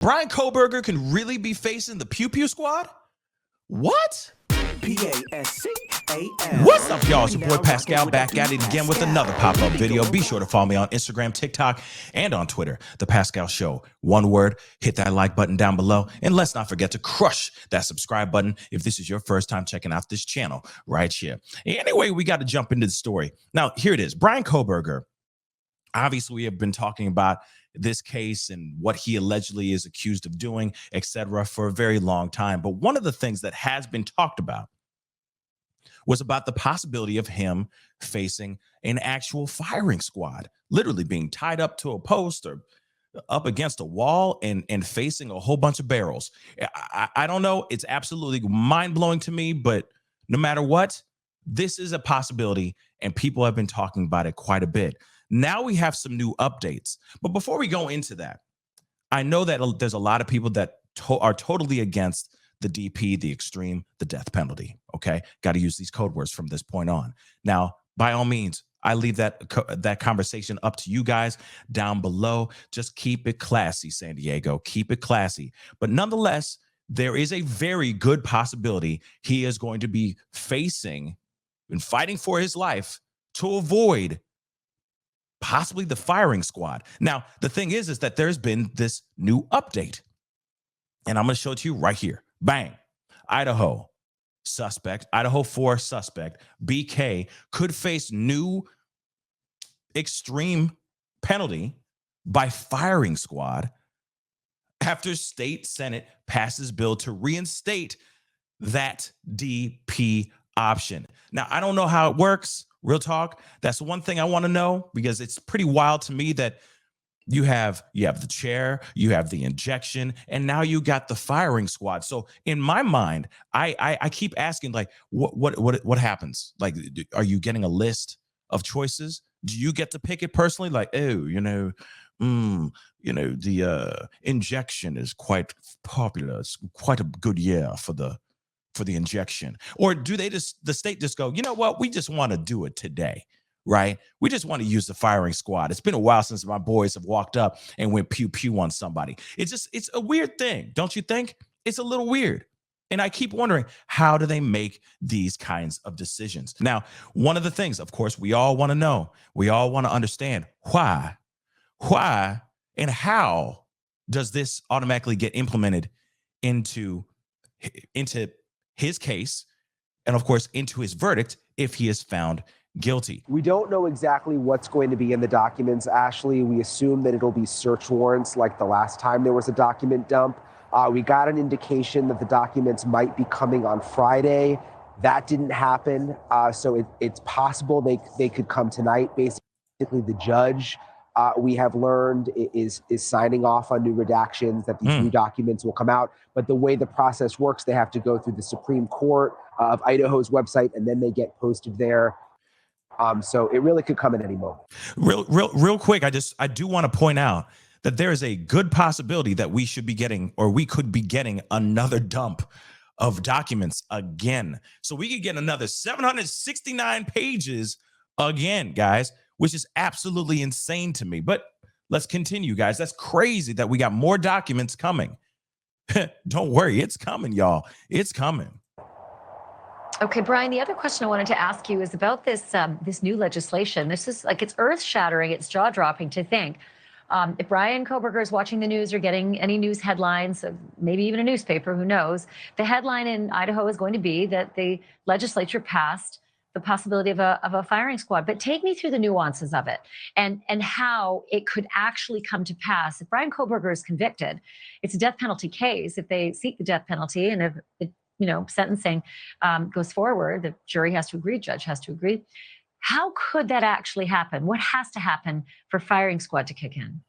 Bryan Kohberger can really be facing the Pew Pew Squad? What? P-A-S-C-A-L. What's up, y'all? It's your boy Pascal back at it again with another pop-up video. Be sure to follow me on Instagram, TikTok, and on Twitter, The Pascal Show. One word, hit that like button down below. And let's not forget to crush that subscribe button if this is your first time checking out this channel right here. Anyway, we got to jump into the story. Now, here it is. Bryan Kohberger. Obviously, we have been talking about this case and what he allegedly is accused of doing, etc., for a very long time. But one of the things that has been talked about was about the possibility of him facing an actual firing squad, literally being tied up to a post or up against a wall and facing a whole bunch of barrels. I don't know. It's absolutely mind-blowing to me, but no matter what, this is a possibility, and people have been talking about it quite a bit. Now we have some new updates. But before we go into that, I know that there's a lot of people that are totally against the DP, the extreme, the death penalty. Okay, got to use these code words from this point on. Now, by all means, I leave that conversation up to you guys down below. Just keep it classy, San Diego. Keep it classy. But nonetheless, there is a very good possibility he is going to be facing and fighting for his life to avoid possibly the firing squad. Now, the thing is that there's been this new update, and I'm going to show it to you right here. Bang. Idaho 4 suspect, BK, could face new extreme penalty by firing squad after state Senate passes bill to reinstate that DP option. Now, I don't know how it works. Real talk. That's one thing I want to know, because it's pretty wild to me that you have the chair, you have the injection, and now you got the firing squad. So in my mind, I keep asking, like, what happens? Like, are you getting a list of choices? Do you get to pick it personally? Like, oh, the injection is quite popular. It's quite a good year for the injection. Or do the state just go, you know what, we just want to do it today, right? We just want to use the firing squad. It's been a while since my boys have walked up and went pew pew on somebody. It's a weird thing, don't you think? It's a little weird. And I keep wondering, how do they make these kinds of decisions? Now, one of the things, of course, we all want to know, we all want to understand why and how does this automatically get implemented into his case, and of course into his verdict if he is found guilty. We don't know exactly what's going to be in the documents, Ashley. We assume that it'll be search warrants like the last time there was a document dump. We got an indication that the documents might be coming on Friday. That didn't happen. So it's possible they could come tonight. Basically, the judge, we have learned, is signing off on new redactions, that these new documents will come out. But the way the process works, they have to go through the Supreme Court of Idaho's website, and then they get posted there. So it really could come at any moment. Real quick, I do want to point out that there is a good possibility that we should be getting, or we could be getting, another dump of documents again. So we could get another 769 pages again, guys, which is absolutely insane to me. But let's continue, guys. That's crazy that we got more documents coming. Don't worry, it's coming, y'all. It's coming. Okay, Bryan, the other question I wanted to ask you is about this new legislation. This is like, it's earth-shattering, it's jaw-dropping to think. If Bryan Kohberger is watching the news or getting any news headlines, maybe even a newspaper, who knows, the headline in Idaho is going to be that the legislature passed the possibility of a firing squad. But take me through the nuances of it and how it could actually come to pass. If Bryan Kohberger is convicted, it's a death penalty case. If they seek the death penalty, and if it, sentencing goes forward, the jury has to agree, judge has to agree. How could that actually happen? What has to happen for firing squad to kick in?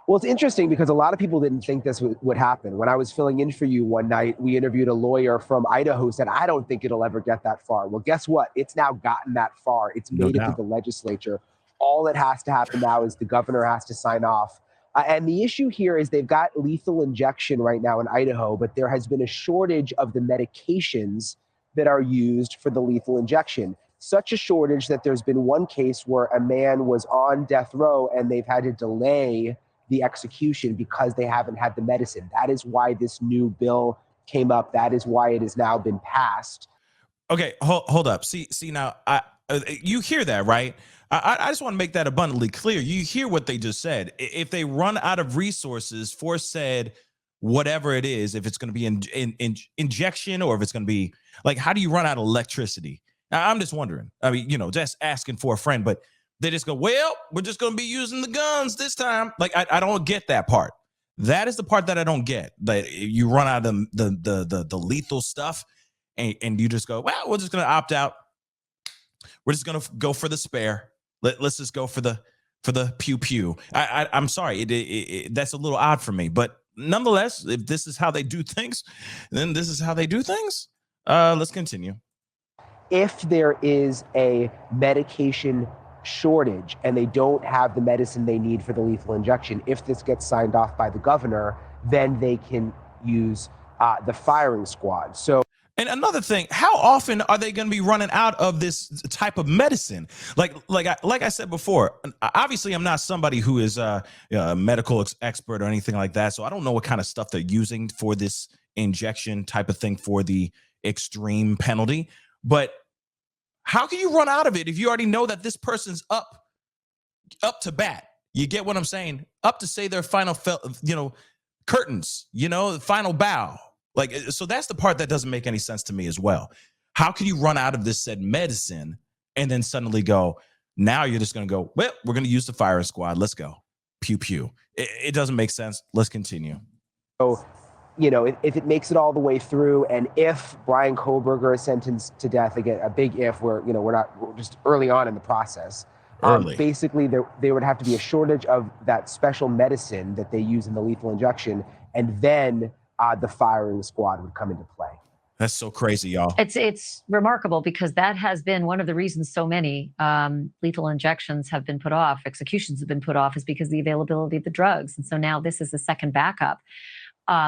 Well, it's interesting because a lot of people didn't think this would happen. When I was filling in for you one night, we interviewed a lawyer from Idaho who said, I don't think it'll ever get that far. Well, guess what? It's now gotten that far. It's made it to the legislature. All that has to happen now is the governor has to sign off. And the issue here is they've got lethal injection right now in Idaho, but there has been a shortage of the medications that are used for the lethal injection. Such a shortage that there's been one case where a man was on death row and they've had to delay the execution because they haven't had the medicine. That is why this new bill came up. That is why it has now been passed. Okay, hold up. See now, you hear that, right? I just want to make that abundantly clear. You hear what they just said. If they run out of resources for said whatever it is, if it's going to be injection or if it's going to be like, how do you run out of electricity? Now, I'm just wondering. I mean, just asking for a friend, but they just go, well, we're just going to be using the guns this time. Like, I don't get that part. That is the part that I don't get. That you run out of the lethal stuff, and you just go, well, we're just going to opt out. We're just going to go for the spare. Let's just go for the pew pew. I'm sorry, that's a little odd for me, but nonetheless, if this is how they do things, then this is how they do things. Let's continue. If there is a medication shortage and they don't have the medicine they need for the lethal injection, if this gets signed off by the governor, then they can use the firing squad. So, and another thing, how often are they going to be running out of this type of medicine? Like I said before, obviously I'm not somebody who is a medical expert or anything like that, so I don't know what kind of stuff they're using for this injection type of thing for the extreme penalty. But how can you run out of it if you already know that this person's up to bat? You get what I'm saying? Up to say their final, curtains, the final bow. Like, so that's the part that doesn't make any sense to me as well. How can you run out of this said medicine and then suddenly go, now you're just going to go, well, we're going to use the firing squad. Let's go. Pew, pew. It doesn't make sense. Let's continue. So, if it makes it all the way through, and if Bryan Kohberger is sentenced to death, again, a big if, we're just early on in the process. Basically, there would have to be a shortage of that special medicine that they use in the lethal injection, and then the firing squad would come into play. That's so crazy, y'all. It's remarkable because that has been one of the reasons so many lethal injections have been put off, executions have been put off, is because of the availability of the drugs. And so now this is the second backup.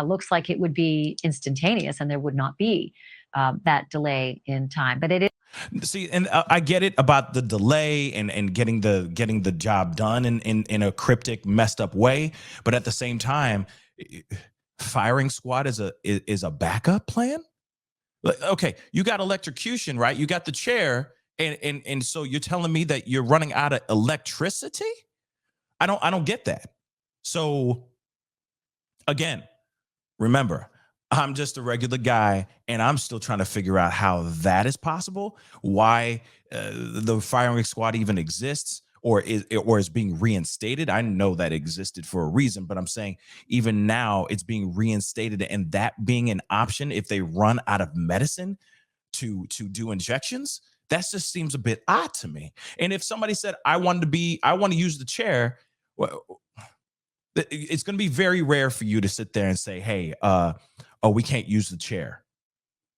Looks like it would be instantaneous and there would not be that delay in time. But it is. See, and I get it about the delay and getting the job done in a cryptic, messed up way. But at the same time, firing squad is a backup plan. Okay, you got electrocution, right? You got the chair, and so you're telling me that you're running out of electricity? I don't get that. So again, remember, I'm just a regular guy, and I'm still trying to figure out how that is possible, why the firing squad even exists or is being reinstated. I know that existed for a reason, but I'm saying even now it's being reinstated, and that being an option if they run out of medicine to do injections, that just seems a bit odd to me. And if somebody said, I want to use the chair, well, it's going to be very rare for you to sit there and say, hey, we can't use the chair.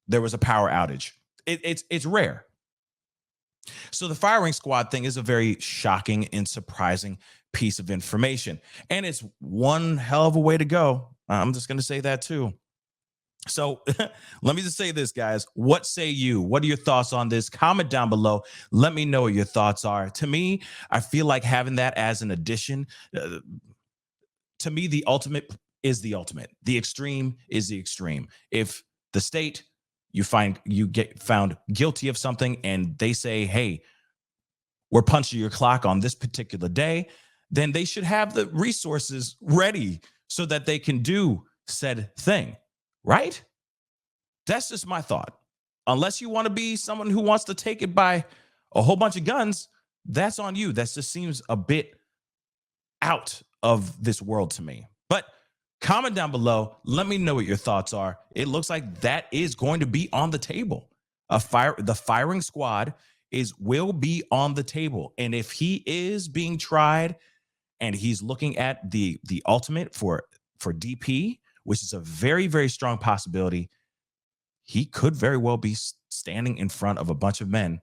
There was a power outage. It's rare. So the firing squad thing is a very shocking and surprising piece of information. And it's one hell of a way to go. I'm just going to say that too. So let me just say this, guys. What say you? What are your thoughts on this? Comment down below. Let me know what your thoughts are. To me, I feel like having that as an addition, to me, the ultimate is the ultimate. The extreme is the extreme. If the state, you get found guilty of something and they say, hey, we're punching your clock on this particular day, then they should have the resources ready so that they can do said thing, right? That's just my thought. Unless you want to be someone who wants to take it by a whole bunch of guns, that's on you. That just seems a bit out of this world to me. But comment down below. Let me know what your thoughts are. It looks like that is going to be on the table. The firing squad will be on the table. And if he is being tried and he's looking at the ultimate for DP, which is a very, very strong possibility, he could very well be standing in front of a bunch of men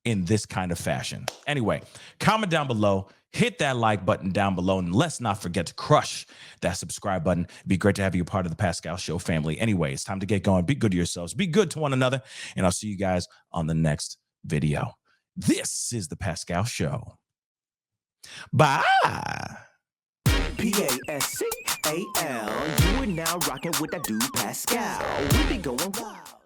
in this kind of fashion. Anyway, comment down below, hit that like button down below, and let's not forget to crush that subscribe button. It'd be great to have you a part of the Pascal Show family. Anyway, it's time to get going. Be good to yourselves. Be good to one another, and I'll see you guys on the next video. This is the Pascal Show. Bye. Pascal. You are now rocking with that dude Pascal. We be going wild.